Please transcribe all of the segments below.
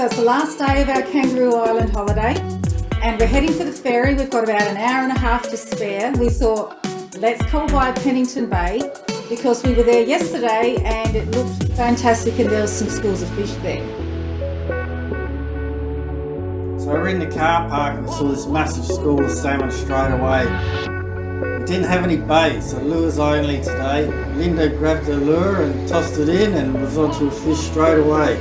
So it's the last day of our Kangaroo Island holiday and we're heading for the ferry. We've got about an hour and a half to spare. We thought, let's call by Pennington Bay because we were there yesterday and it looked fantastic and there was some schools of fish there. So we're in the car park and saw this massive school of salmon straight away. We didn't have any bait, so lures only today. Linda grabbed the lure and tossed it in and was onto a fish straight away.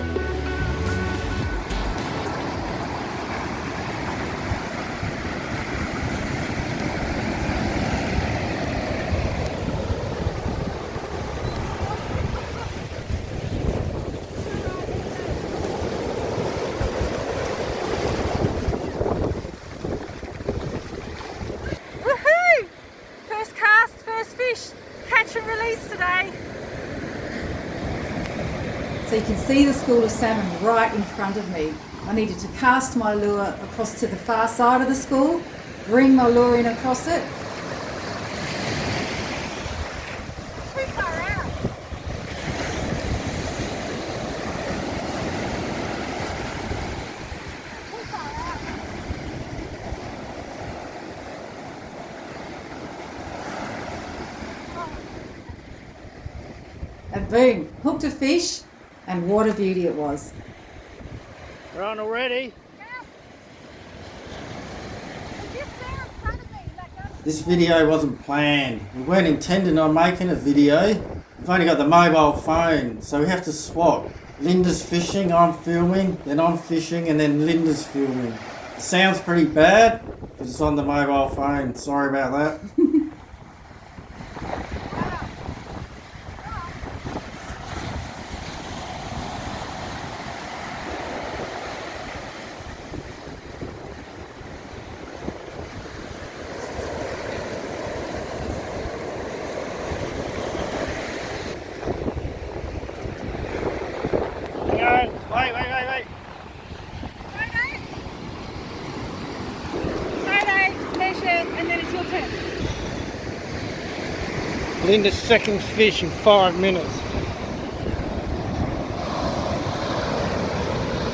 Catch and release today. So you can see the school of salmon right in front of me. I needed to cast my lure across to the far side of the school, bring my lure in across it. Too far out. Too far out. And boom, hooked a fish, and what a beauty it was. We're on already. This video wasn't planned. We weren't intending on making a video. We've only got the mobile phone, so we have to swap. Linda's fishing, I'm filming, then I'm fishing, and then Linda's filming. It sounds pretty bad because it's on the mobile phone. Sorry about that. Wait. And then it's your turn. Linda's second fish in 5 minutes.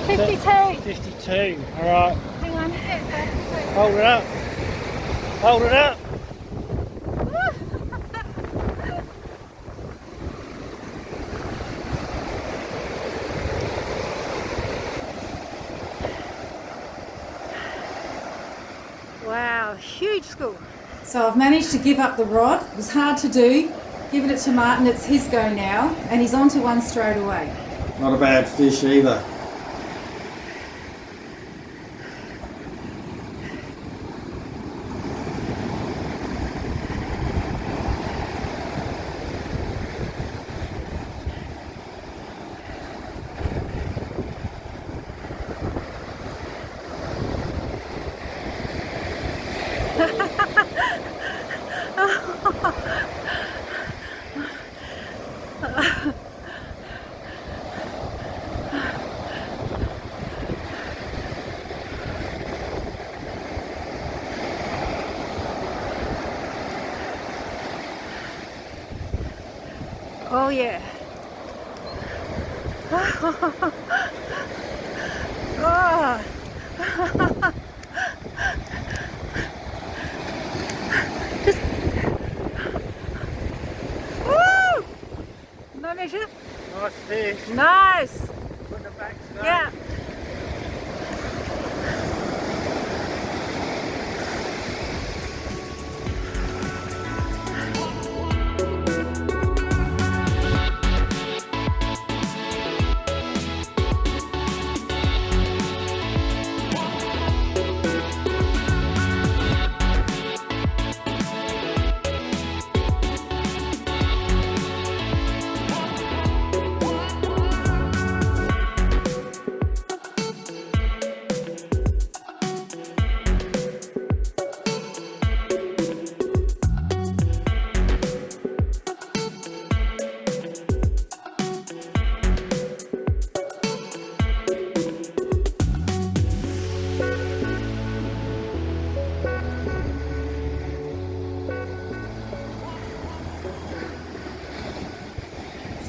52. 52, alright. Hang on. Hold it up. Hold it up. Wow, huge school. So I've managed to give up the rod. It was hard to do. Giving it to Martin, it's his go now, and he's onto one straight away. Not a bad fish either. Oh yeah. Oh. Just. Woo! No measure. Nice fish. Nice. Putting it back today. Yeah.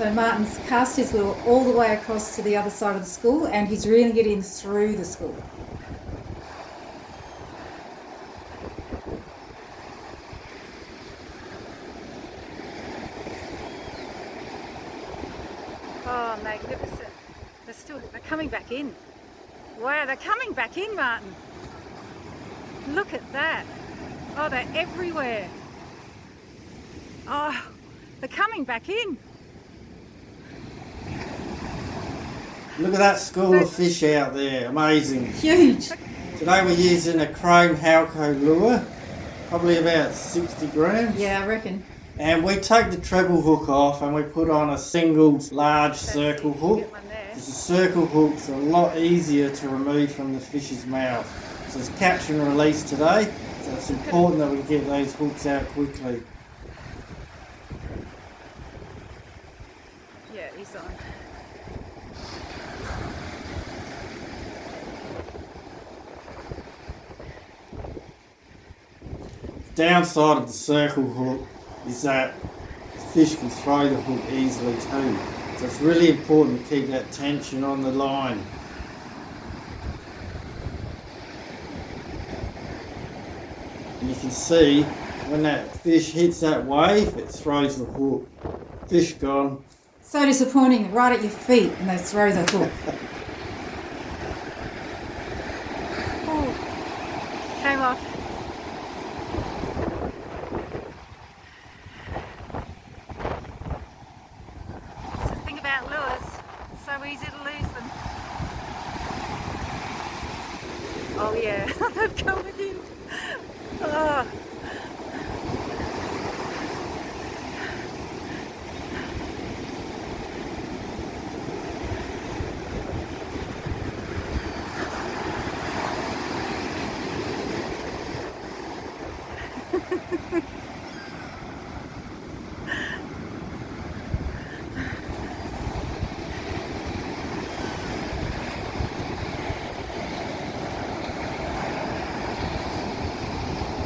So Martin's cast his lure all the way across to the other side of the school, and he's reeling it in through the school. Oh, magnificent. They're coming back in. Wow, they're coming back in, Martin. Look at that. Oh, they're everywhere. Oh, they're coming back in. Look at that school of fish out there. Amazing. Huge. Today we're using a chrome Halco lure, probably about 60 grams. Yeah, I reckon. And we take the treble hook off and we put on a single large circle hook. Because the circle hook's a lot easier to remove from the fish's mouth. So it's catch and release today. So it's important that we get those hooks out quickly. Yeah, he's on. Downside of the circle hook is that the fish can throw the hook easily too. So it's really important to keep that tension on the line. And you can see when that fish hits that wave, it throws the hook. Fish gone. So disappointing, right at your feet, and they throw the hook. Oh, came off. It's the thing about lures, so easy to lose them. Oh yeah, they've come again. Oh.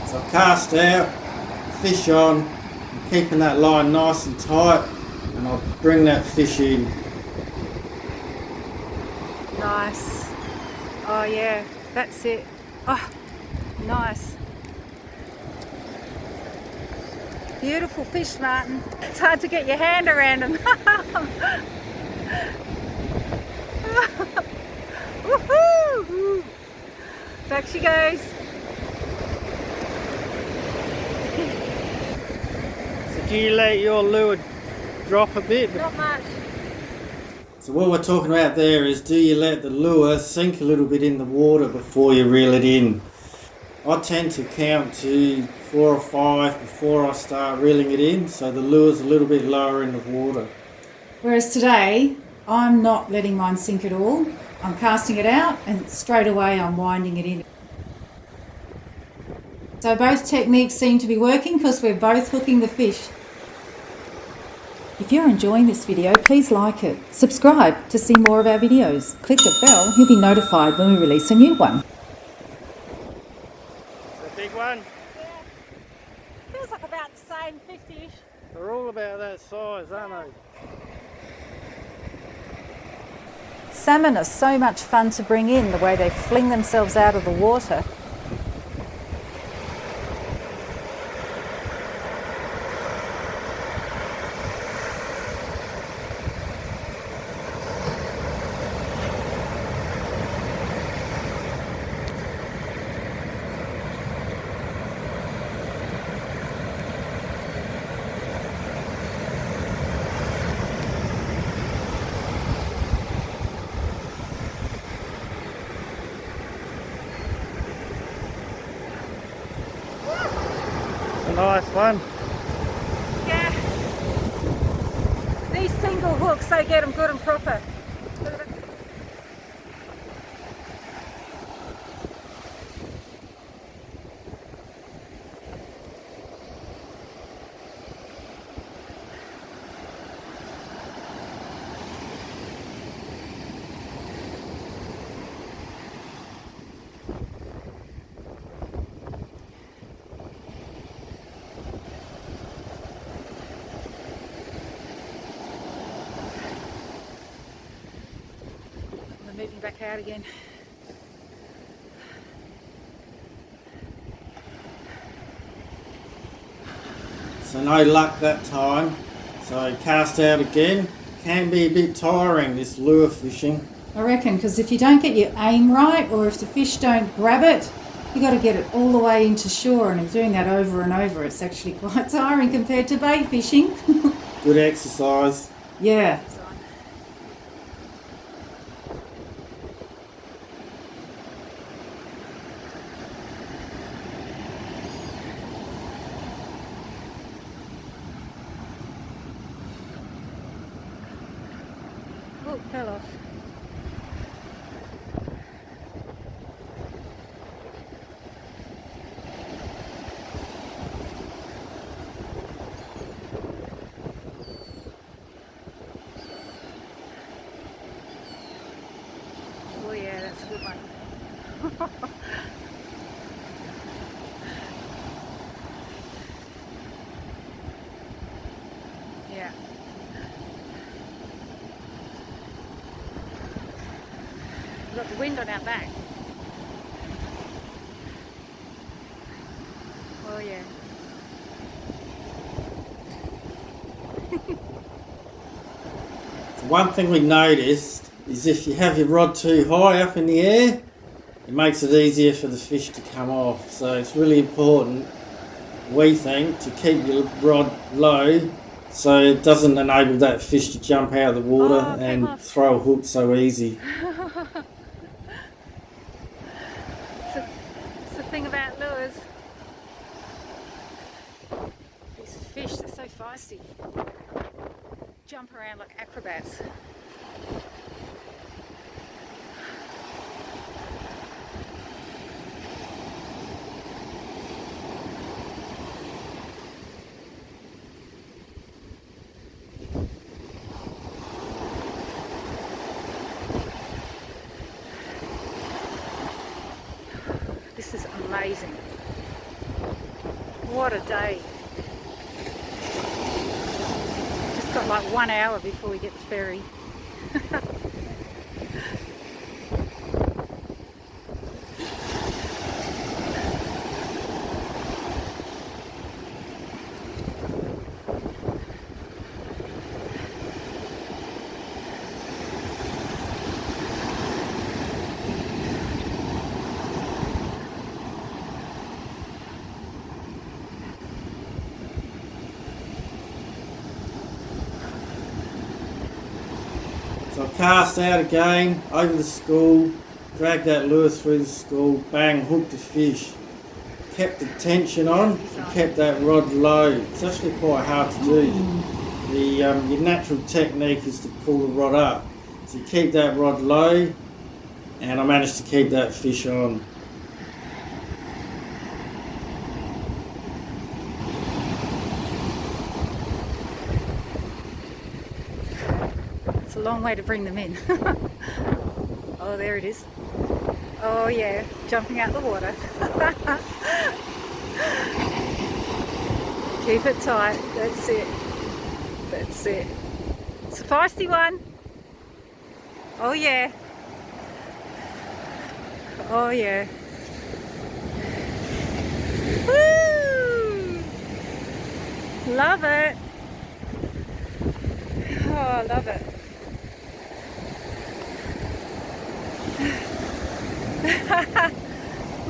So I've cast out, fish on, I'm keeping that line nice and tight, and I'll bring that fish in. Nice. Oh yeah, that's it. Oh, nice. Beautiful fish, Martin. It's hard to get your hand around them. Woohoo! Back she goes. So do you let your lure drop a bit? Not much. So what we're talking about there is, do you let the lure sink a little bit in the water before you reel it in? I tend to count to 4 or 5 before I start reeling it in, so the lure's a little bit lower in the water. Whereas today, I'm not letting mine sink at all. I'm casting it out and straight away I'm winding it in. So both techniques seem to be working because we're both hooking the fish. If you're enjoying this video, please like it. Subscribe to see more of our videos. Click the bell, you'll be notified when we release a new one. It's a big one. Yeah, feels like about the same 50-ish. They're all about that size, aren't they? Salmon are so much fun to bring in, the way they fling themselves out of the water. A nice one. Yeah. These single hooks, they get them good and proper. moving back out again. So no luck that time. So cast out again. Can be a bit tiring, this lure fishing. I reckon, because if you don't get your aim right, or if the fish don't grab it, you got to get it all the way into shore, and doing that over and over, it's actually quite tiring compared to bait fishing. Good exercise. Yeah. Oh, fell off. Oh yeah, that's a good one. Yeah. We've got the wind on our back. Oh yeah. So one thing we noticed is if you have your rod too high up in the air, it makes it easier for the fish to come off. So it's really important, we think, to keep your rod low so it doesn't enable that fish to jump out of the water and throw a hook so easy. It's the thing about lures. These fish, they're so feisty. Jump around like acrobats. This is amazing. What a day. Just got like 1 hour before we get the ferry. So I cast out again, over the school, dragged that lure through the school, bang, hooked the fish. Kept the tension on and kept that rod low. It's actually quite hard to do. Your natural technique is to pull the rod up. So you keep that rod low, and I managed to keep that fish on. It's a long way to bring them in. Oh, there it is. Oh yeah, jumping out the water. Keep it tight. That's it. That's it. It's a feisty one. Oh yeah. Oh yeah. Woo! Love it. Oh, I love it.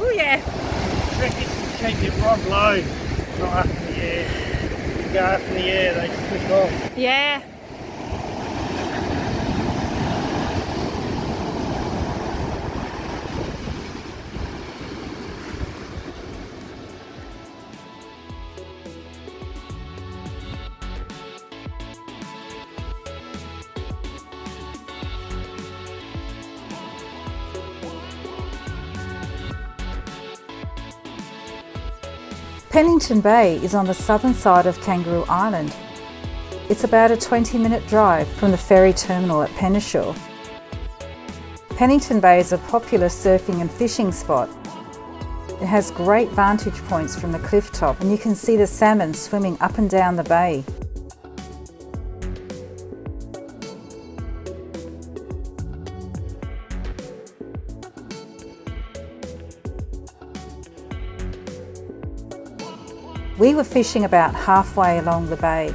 Oh yeah. Tricky to keep your rod low, not up in the air. If you go up in the air, they flick off. Yeah. Pennington Bay is on the southern side of Kangaroo Island. It's about a 20-minute drive from the ferry terminal at Pennington. Pennington Bay is a popular surfing and fishing spot. It has great vantage points from the cliff top, and you can see the salmon swimming up and down the bay. We were fishing about halfway along the bay.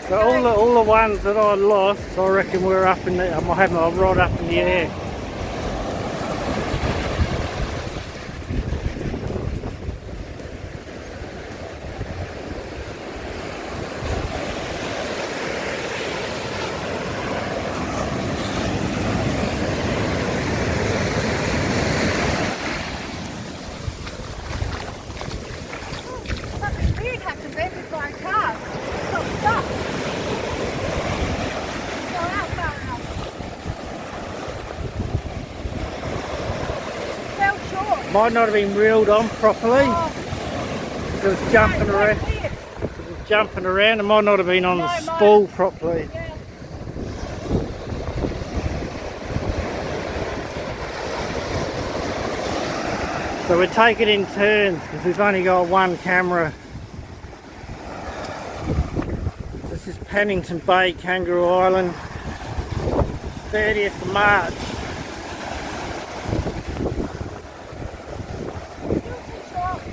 So all the ones that I lost, I reckon we're up in the, I might have my rod up in the air. Might not have been reeled on properly. Because it was jumping around. It might not have been on the spool properly. Yeah. So we're taking in turns because we've only got one camera. This is Pennington Bay, Kangaroo Island, 30th of March.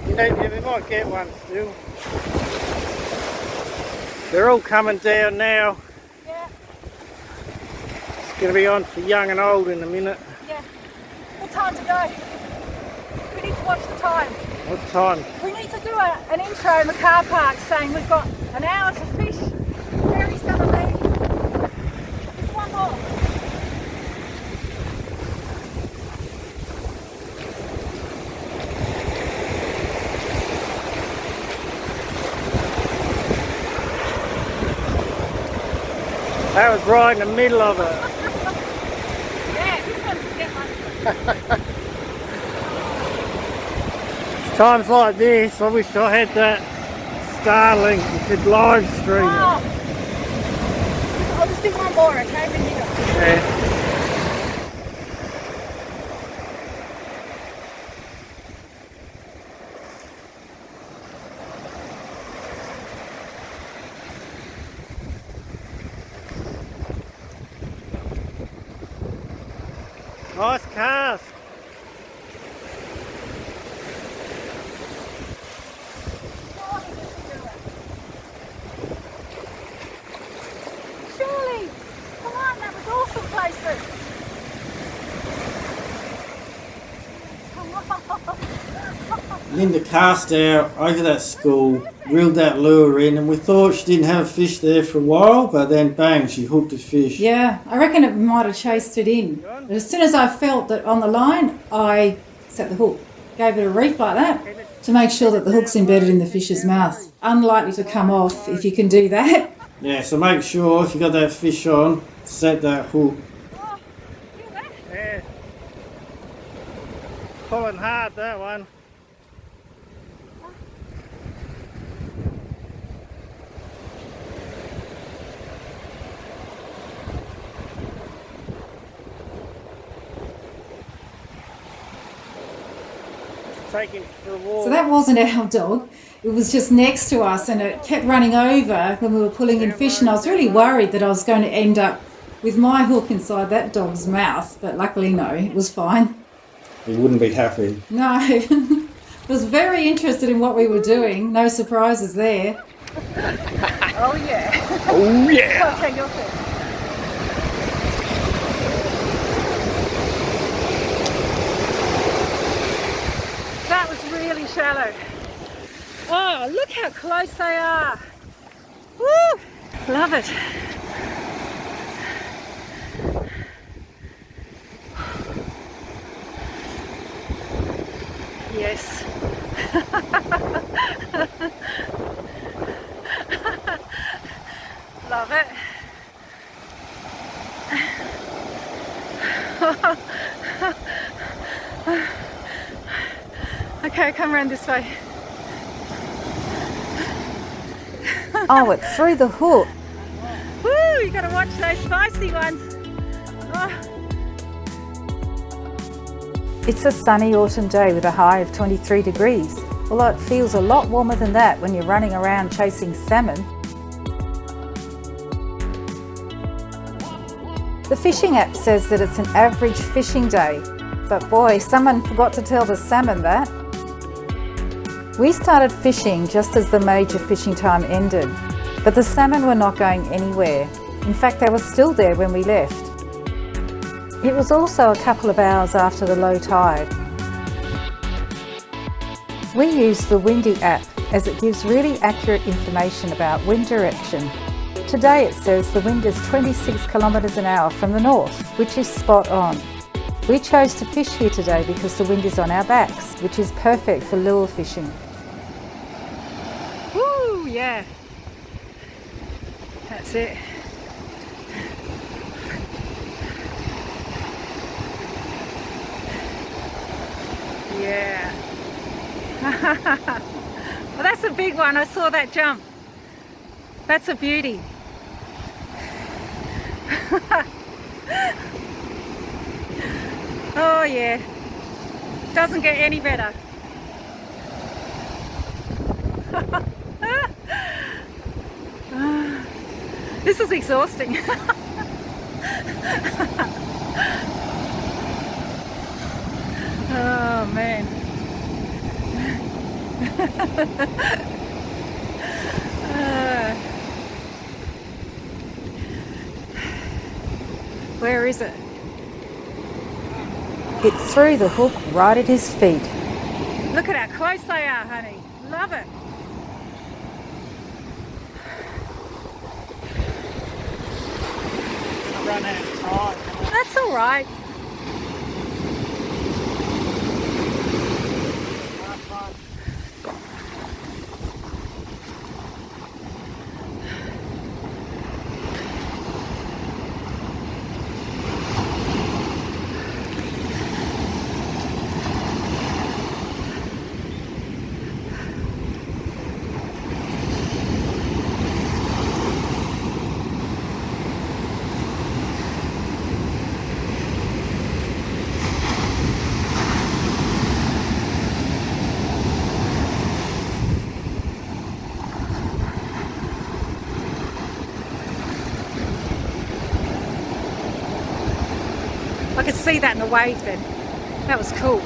Yeah, we might get one still. They're all coming down now. Yeah. It's going to be on for young and old in a minute. Yeah. What time to go? We need to watch the time. What time? We need to do an intro in the car park saying we've got an hour to fish. Ferry's going to leave. Just one more. That was right in the middle of it. Yeah, this one's a get one. Times like this, I wish I had that Starlink you could live stream it. Oh. I'll just do one more, okay? Then you go. Yeah. Nice cast. Surely! Come on, that was awesome places! Come on! Linda cast out over that school, reeled that lure in, and we thought she didn't have a fish there for a while, but then bang, she hooked a fish. Yeah, I reckon it might have chased it in. But as soon as I felt that on the line, I set the hook. Gave it a reef like that to make sure that the hook's embedded in the fish's mouth. Unlikely to come off if you can do that. Yeah, so make sure if you got that fish on, set that hook. Oh, feel that? Yeah. Pulling hard, that one. Taking for a walk. So that wasn't our dog. It was just next to us and it kept running over when we were pulling in fish, and I was really worried that I was going to end up with my hook inside that dog's mouth, but luckily no, it was fine. You wouldn't be happy. No. Was very interested in what we were doing. No surprises there. Oh yeah. Oh yeah. Okay, you're first. That was really shallow. Oh, look how close they are. Woo! Love it. Yes. Love it. Okay, come around this way. Oh, it threw the hook. Woo, you gotta watch those spicy ones. Oh. It's a sunny autumn day with a high of 23 degrees. Although it feels a lot warmer than that when you're running around chasing salmon. The fishing app says that it's an average fishing day, but boy, someone forgot to tell the salmon that. We started fishing just as the major fishing time ended, but the salmon were not going anywhere. In fact, they were still there when we left. It was also a couple of hours after the low tide. We use the Windy app as it gives really accurate information about wind direction. Today it says the wind is 26 kilometres an hour from the north, which is spot on. We chose to fish here today because the wind is on our backs, which is perfect for lure fishing. Woo, yeah. That's it. Yeah. Well, that's a big one. I saw that jump. That's a beauty. Oh yeah. Doesn't get any better. This is exhausting. Oh man. Where is it? It threw the hook right at his feet. Look at how close they are, honey. Love it. Gonna run out of time. That's all right. I could see that in the wave then. That was cool.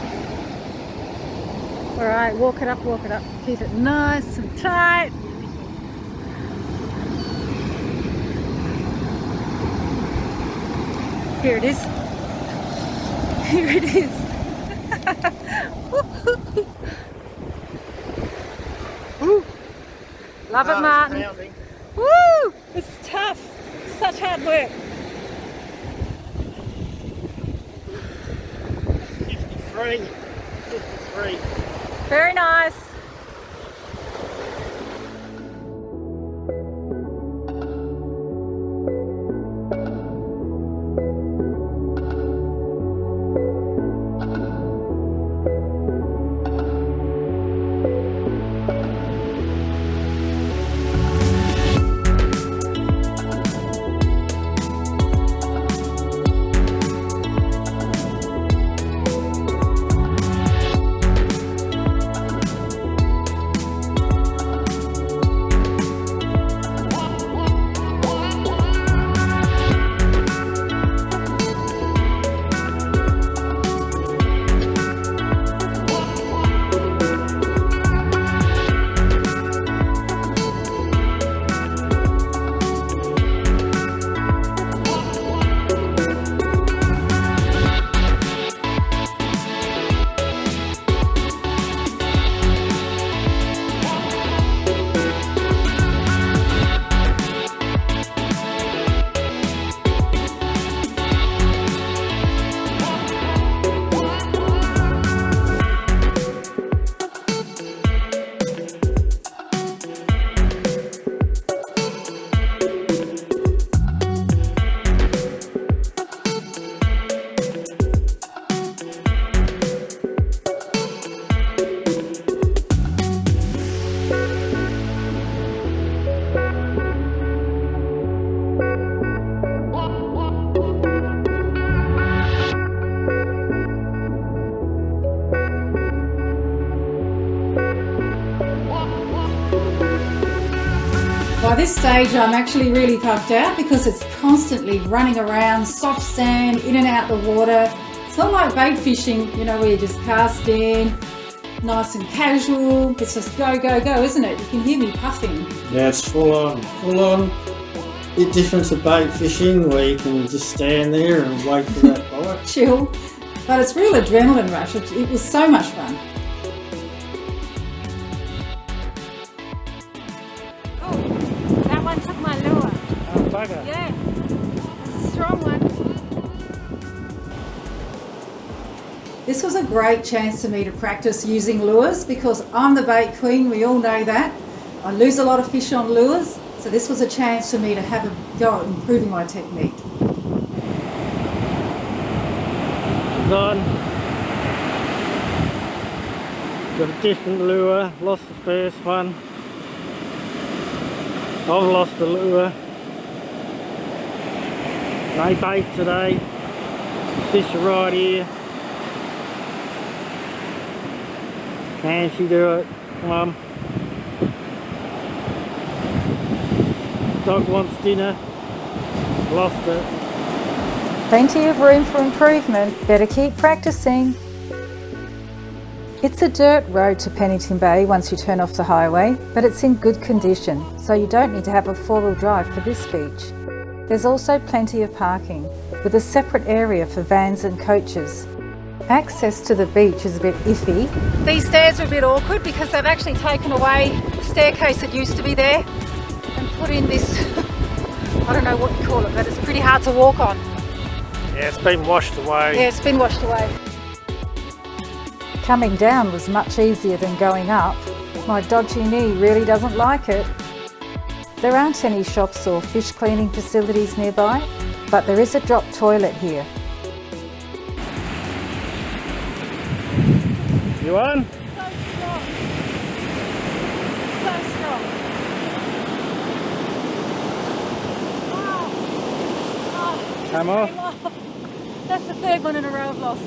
All right, walk it up, walk it up. Keep it nice and tight. Here it is. Here it is. Woo. Love it, Martin. Woo! It's tough. Such hard work. 53. Very nice. By this stage I'm actually really puffed out because it's constantly running around, soft sand, in and out the water. It's not like bait fishing, you know, where you just cast in nice and casual. It's just go, go, go, isn't it? You can hear me puffing. Yeah, it's full on, full on. Bit different to bait fishing where you can just stand there and wait for that bite. Chill. But it's real adrenaline rush. It was so much fun. Oh, that one took my lure. Oh, bugger. Yeah, it's a strong one. This was a great chance for me to practice using lures because I'm the bait queen, we all know that. I lose a lot of fish on lures, so this was a chance for me to have a go at improving my technique. On. Got a different lure, lost the first one. I've lost the lure. No bait today. Fish are right here. Can she do it? Come on. Dog wants dinner. Lost it. Plenty of room for improvement, better keep practicing. It's a dirt road to Pennington Bay once you turn off the highway, but it's in good condition, so you don't need to have a four-wheel drive for this beach. There's also plenty of parking, with a separate area for vans and coaches. Access to the beach is a bit iffy. These stairs are a bit awkward because they've actually taken away the staircase that used to be there and put in this, I don't know what you call it, but it's pretty hard to walk on. Yeah, it's been washed away. Yeah, it's been washed away. Coming down was much easier than going up. My dodgy knee really doesn't like it. There aren't any shops or fish cleaning facilities nearby, but there is a drop toilet here. You on? So strong. So strong. Oh, Come off. that's the third one in a row I've lost.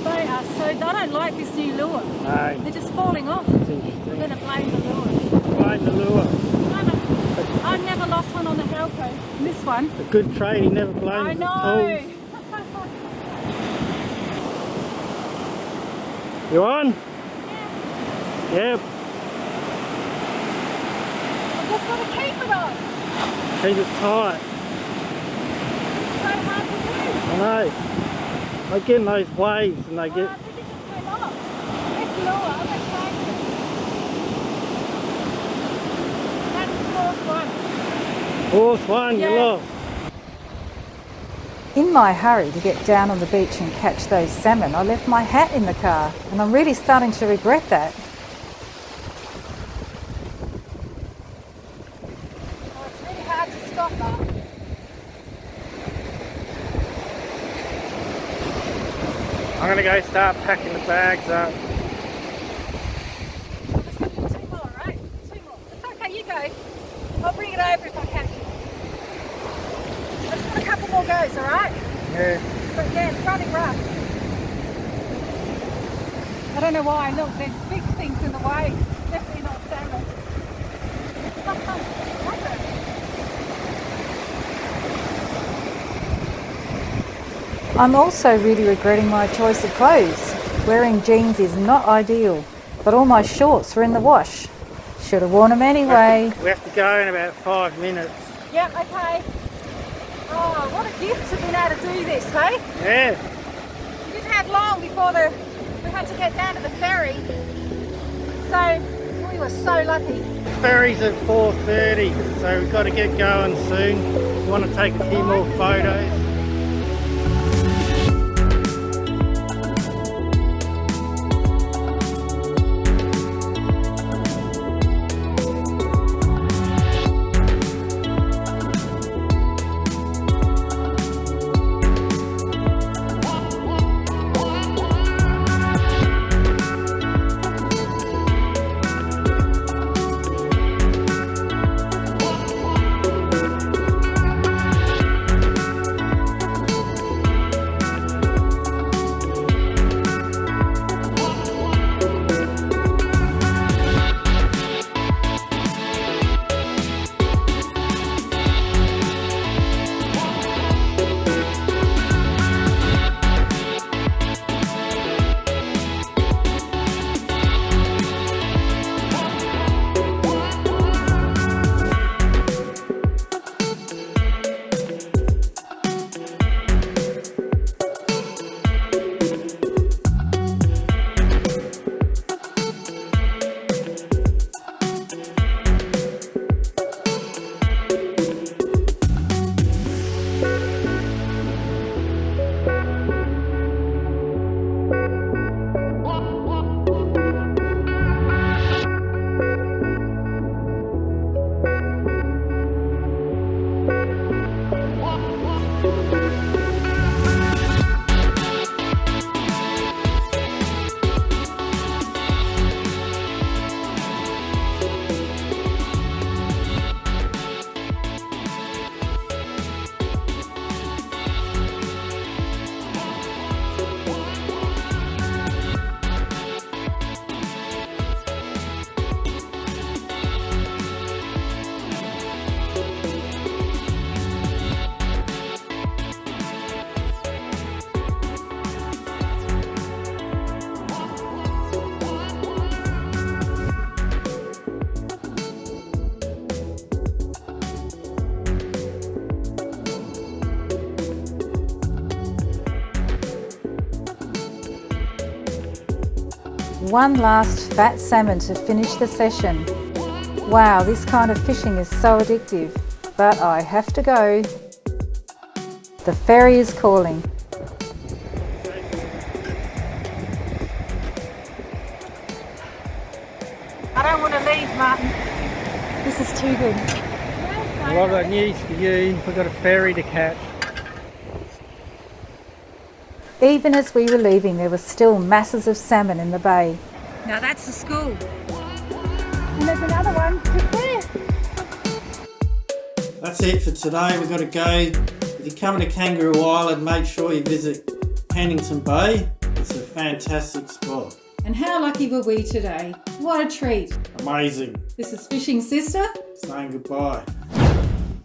They are so, I don't like this new lure. No, They're just falling off. it's I'm interesting. going to blame the lure. Blame the lure. I never lost one on the Halco. This one. A good trade, he never blames I his know. tools. You on? Yep. I've just got to keep it on. Keep it tight. It's so hard to do. I know. They get in those waves and they I get... think it just came off. This lure, I'm going to change it. That's the fourth one. Fourth one, you Yeah. lost. In my hurry to get down on the beach and catch those salmon, I left my hat in the car, and I'm really starting to regret that. Oh, it's really hard to stop that. I'm going to go start packing the bags up. Just got to do two more, right? Two more. It's okay, you go. I'll bring it over if I catch it. I just want a couple more goes, alright? Yeah. But yeah, it's running rough. I don't know why. Look, there's big things in the way. Definitely not salmon. I'm also really regretting my choice of clothes. Wearing jeans is not ideal, but all my shorts were in the wash. Should have worn them anyway. We have to go in about 5 minutes. Yep, okay. Oh, what a gift to be able to do this, hey? Yeah. We didn't have long before we had to get down to the ferry. So, we were so lucky. Ferry's at 4:30, so we've got to get going soon. We want to take a few more photos. One last fat salmon to finish the session. Wow, this kind of fishing is so addictive, but I have to go. The ferry is calling. I don't want to leave, Martin. This is too good. Well, I've got news for you. We've got a ferry to catch. Even as we were leaving, there were still masses of salmon in the bay. Now that's the school. And there's another one just there. That's it for today. We've got to go. If you come to Kangaroo Island, make sure you visit Pennington Bay. It's a fantastic spot. And how lucky were we today? What a treat. Amazing. This is Fishing Sister. Saying goodbye.